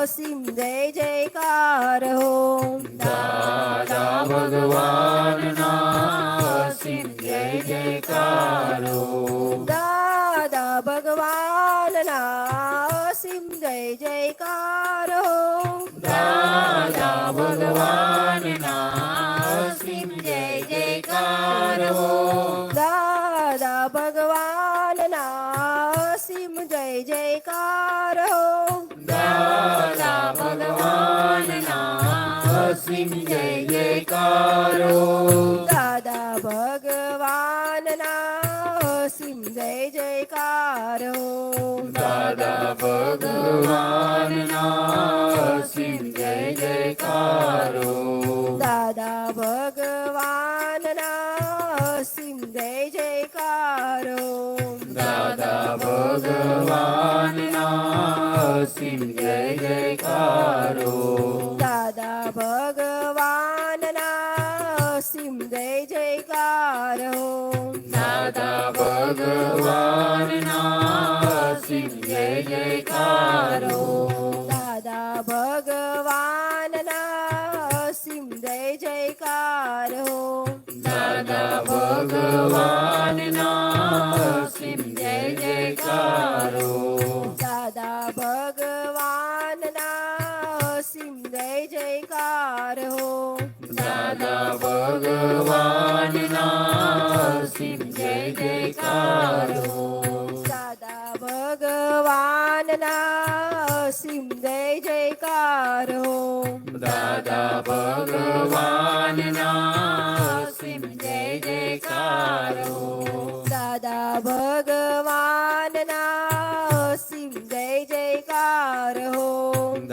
અસીમ જય જયકાર હો દાદા ભગવાનના અસીમ જય જયકારો દાદા ભગવાનના અસીમ જય જયકાર હો દાદા ભગવાનના અસીમ જય જયકારો દાદા ભગવાનના અસીમ જય જયકાર હો દાદા ભગવાનના અસીમ જય જયકારો દાદા ભગવાનના અસીમ જય જયકાર હો દાદા ભગવાનના અસીમ જય જયકારો દાદા ભગવાનના અસીમ જય જયકાર હો દાદા ભગવાનના અસીમ જય જયકારો દાદા ભગવાનના અસીમ જય જયકાર હો દાદા ભગવાનના અસીમ જય જયકારો દાદા ભગવાનના અસીમ જય જયકાર હો દાદા ભગવાનના અસીમ જય જયકારો દાદા ભગવાનના અસીમ જય જયકાર હો દાદા ભગવાનના અસીમ જય જયકારો દાદા ભગવાનના અસીમ જય જયકાર હો દાદા ભગવાનના અસીમ જય જયકારો દાદા ભગવાનના અસીમ જય જયકાર હો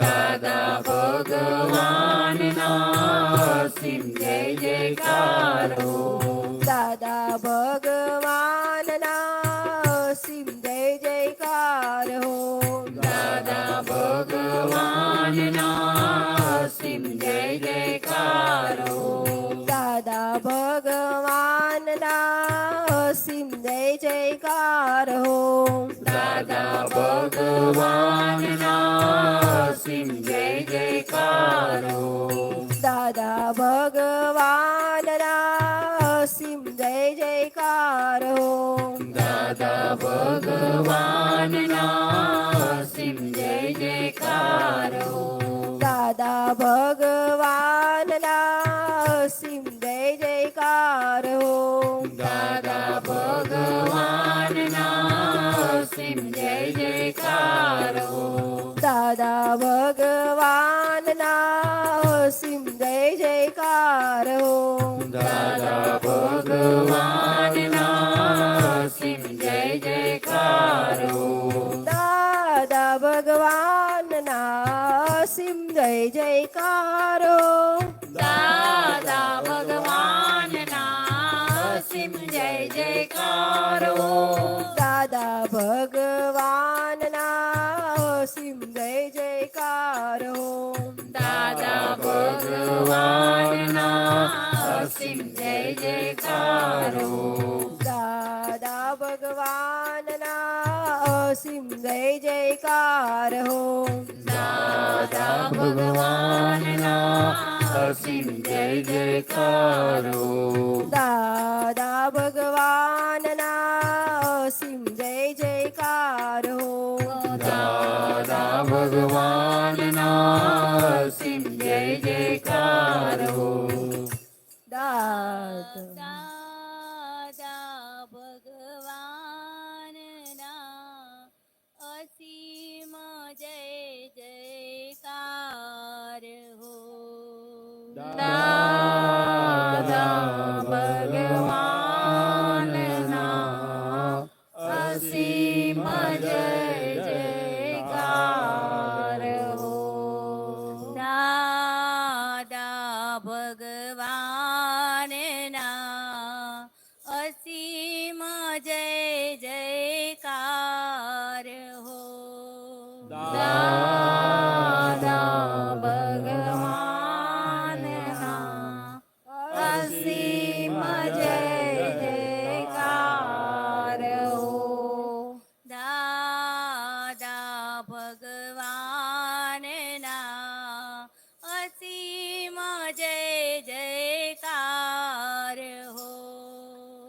દાદા ભગવાનના અસીમ જય જયકારો દાદા ભગવાનના અસીમ જય જયકાર હો દાદા ભગવાનના અસીમ જય જયકારો દાદા ભગવાનના અસીમ જય જયકાર હો દાદા ભગવાનના અસીમ જય જયકારો દાદા ભગવાનના અસીમ જય જયકાર હો દાદા ભગવાનના અસીમ જય જયકારો દાદા ભગવાનના અસીમ જય જયકાર હો દાદા ભગવાનના અસીમ જય જયકારો દાદા ભગવાનના અસીમ જય જયકાર હો દાદા ભગવાનના અસીમ જય જયકારો દાદા ભગવાનના અસીમ જય જયકાર હો દાદા ભગવાનના અસીમ જય જયકારો દાદા ભગવાનના અસીમ જય જયકાર હો દાદા ભગવાનના અસીમ જય જયકારો દાદા ભગવાનના અસીમ જય જયકાર હો દાદા ભગવાનના અસીમ જય જયકારો દાદા ભગવાનના અસીમ જય જયકાર હો દાદા ભગવાનના અસીમ જય જયકારો દાદા દાદા ભગવાનના અસીમ જય જયકાર હો દાદા ભગવાનના અસીમ જય જયકાર હો દાદા ભગવાનના અસીમ જય જયકાર હો દાદા ભગવાનના અસીમ જય જયકાર હો દાદા ભગવાનના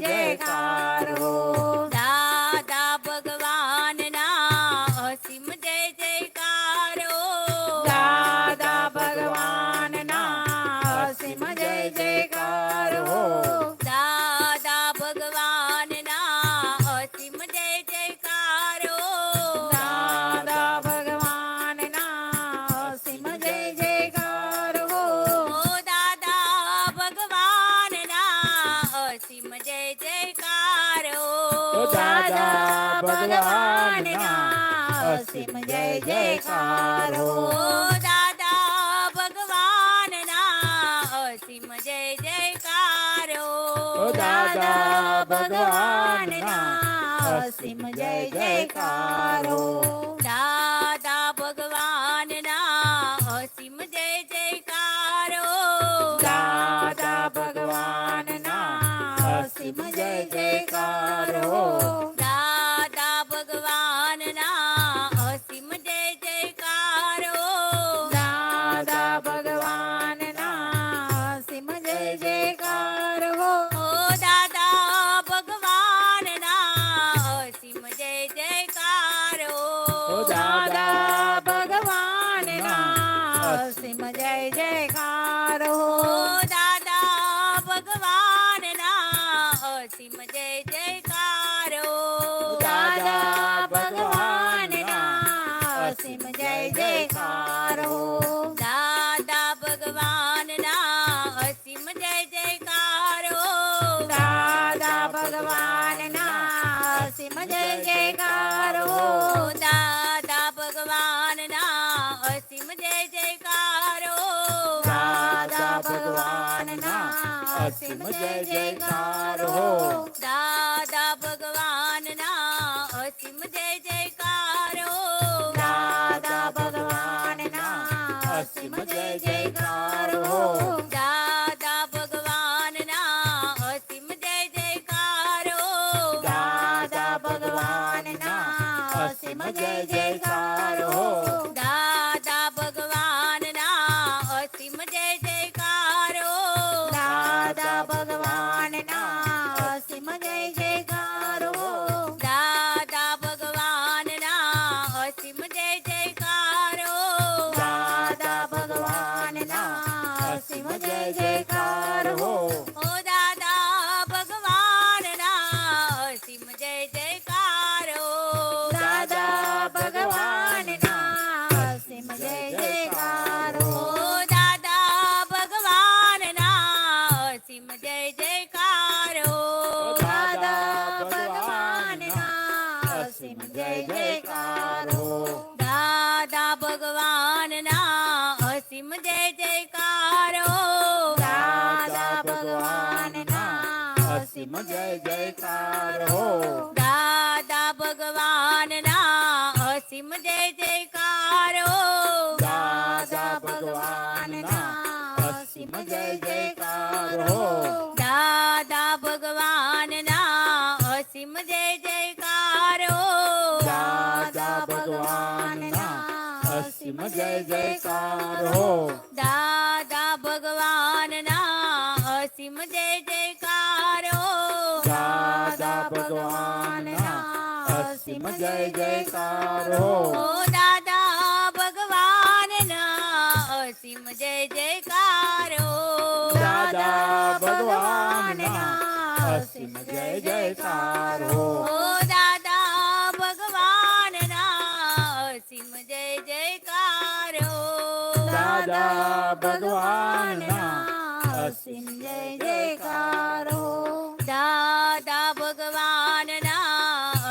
જયકાર હો દાદા ભગવાનના અસીમ જય જયકાર હો દાદા ભગવાનના અસીમ જય જયકાર હો દાદા ભગવાનના અસીમ જય જયકાર હો દાદા ભગવાનના અસીમ જય જયકાર હો ઓ દાદા ભગવાનના અસીમ જય જયકાર હો દાદા ભગવાનના અસીમ જય જયકાર હો ઓ દાદા ભગવાનના અસીમ જય જયકાર હો દાદા ભગવાનના અસીમ જય જયકાર હો દાદા ભગવાનના અસીમ જય જયકાર હો દાદા ભગવાનના અસીમ જય જયકાર હો દાદા ભગવાનના અસીમ જય જયકાર હો દાદા ભગવાનના અસીમ જય જયકાર હો ઓ દાદા ભગવાનના અસીમ જય જયકાર હો દાદા ભગવાનના અસીમ જય જયકાર હો ઓ દાદા ભગવાનના અસીમ જય જયકાર હો દાદા ભગવાનના અસીમ જય જયકાર હો દાદા ભગવાનના અસીમ જય જયકાર હો દાદા ભગવાનના અસીમ જય જયકાર હો દાદા ભગવાનના અસીમ જય જયકાર હો દાદા ભગવાનના અસીમ જય જયકાર હો દાદા ભગવાનના અસીમ જય જયકાર હો દાદા ભગવાનના અસીમ જય જયકાર હો દાદા ભગવાનના અસીમ જય જયકાર હો દાદા ભગવાનના અસીમ જય જયકાર હો દાદા ભગવાનના અસીમ જય જયકાર હો દાદા ભગવાનના અસીમ જય જયકાર હો દાદા ભગવાનના અસીમ જય જયકાર હો દાદા ભગવાનના અસીમ જય જયકાર હો ઓ દાદા ભગવાનના અસીમ જય જયકાર હો દાદા ભગવાનના અસીમ જય જયકાર હો ઓ દાદા ભગવાનના અસીમ જય જયકાર હો દાદા ભગવાનના અસીમ જય જયકાર હો દાદા ભગવાનના અસીમ જય જયકાર હો દાદા ભગવાનના અસીમ જય જયકાર હો દાદા ભગવાનના અસીમ જય જયકાર હો દાદા ભગવાનના અસીમ જય જયકાર હો દાદા ભગવાનના અસીમ જય જયકાર હો દાદા ભગવાનના અસીમ જય જયકાર હો દાદા ભગવાનના અસીમ જય જયકાર હો દાદા ભગવાનના અસીમ જય જયકાર હો ઓ દાદા ભગવાનના અસીમ જય જયકાર હો દાદા ભગવાનના અસીમ જય જયકાર હો ઓ દાદા ભગવાનના અસીમ જય જયકાર હો દાદા ભગવાનના અસીમ જય જયકાર હો દાદા ભગવાનના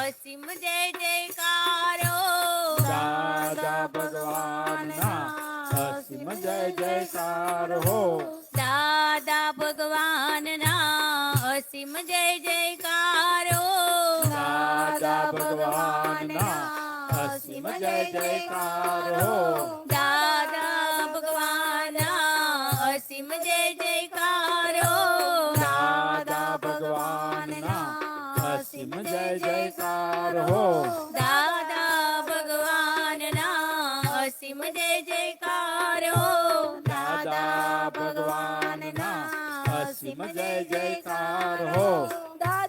અસીમ જય જયકાર હો દાદા ભગવાનના અસીમ જય જયકાર હો દાદા ભગવાનના અસીમ જય જયકાર હો દાદા ભગવાનના અસીમ જય જયકાર હો દાદા ભગવાનના અસીમ જય જયકાર હો દાદા ભગવાનના અસીમ જય જયકાર હો દાદા ભગવાનના અસીમ જય જયકાર હો દાદા ભગવાનના અસીમ જય જયકાર હો દાદા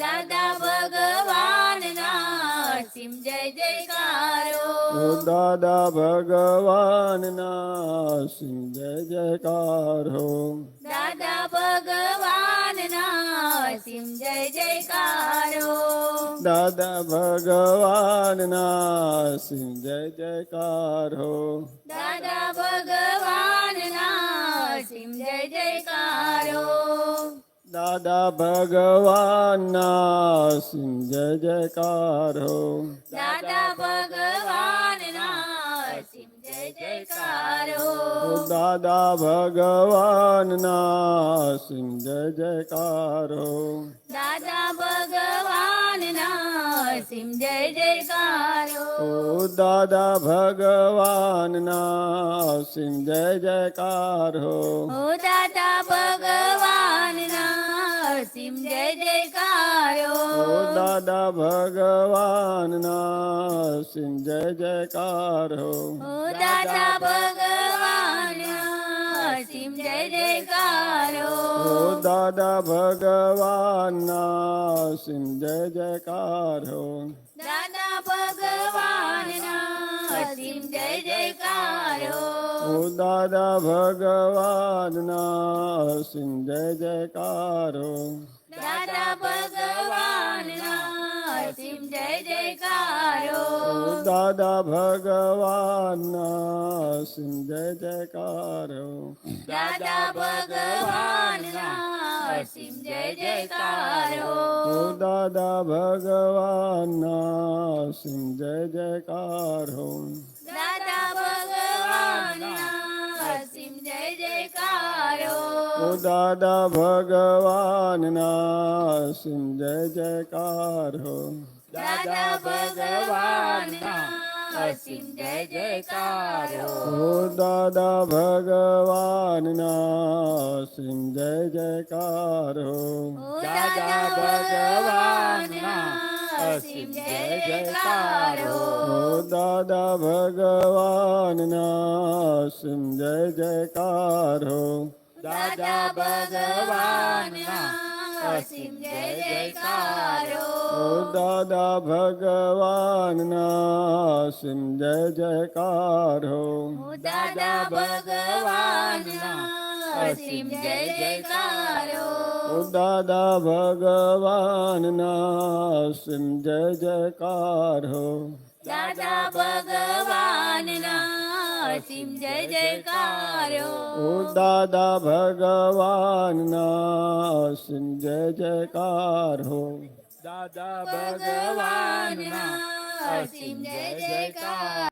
દાદા ભગવાનના સિમ જય જયકારો ઓ દાદા ભગવાનના સિમ જય જયકાર હો દાદા ભગવાનના સિમ જય જયકારો દાદા ભગવાનના સિમ જય જયકાર હો દાદા ભગવાનના સિમ જય જયકારો દાદા ભગવાનના સિમ જય જયકાર હો દાદા ભગવાનના સિમ જય જયકારો ઓ દાદા ભગવાનના સિમ જય જયકાર હો દાદા ભગવાનના સિમ જય જયકારો ઓ દાદા ભગવાનના સિમ જય જયકાર હો ઓ દાદા ભગવાનના સિમ જય જયકારો ઓ દાદા ભગવાનના સિમ જય જયકાર હો ઓ દાદા ભગવાનના સિમ જય જયકારો ઓ દાદા ભગવાનના સિમ જય જયકાર હો દાદા ભગવાનના સિમ જય જયકારો ઓ દાદા ભગવાનના સિમ જય જયકાર હો દાદા ભગવાનના સિમ જય જયકારો ઓ દાદા ભગવાનના સિમ જય જયકાર હો દાદા ભગવાનના સિમ જય જયકારો ઓ દાદા ભગવાનના સિમ જય જયકાર હો દાદા ભગવાનના સિમ જય જયકારો ઓ દાદા ભગવાનના સિમ જય જયકાર હો દાદા ભગવાનના સિમ જય જયકારો ઓ દાદા ભગવાનના સિમ જય જયકાર હો ઓ દાદા ભગવાનના સિમ જય જયકારો ઓ દાદા ભગવાનના સિમ જય જયકાર હો દાદા ભગવાનના સિમ જય જયકારો ઓ દાદા ભગવાનના સિમ જય જયકાર હો ઓ દાદા ભગવાનના સિમ જય જયકારો ઓ દાદા ભગવાનના સિમ જય જયકાર હો દાદા ભગવાનના સિમ જય જયકારો ઓ દાદા ભગવાનના સિમ જય જયકાર હો દાદા ભગવાનના સિમ જય જયકાર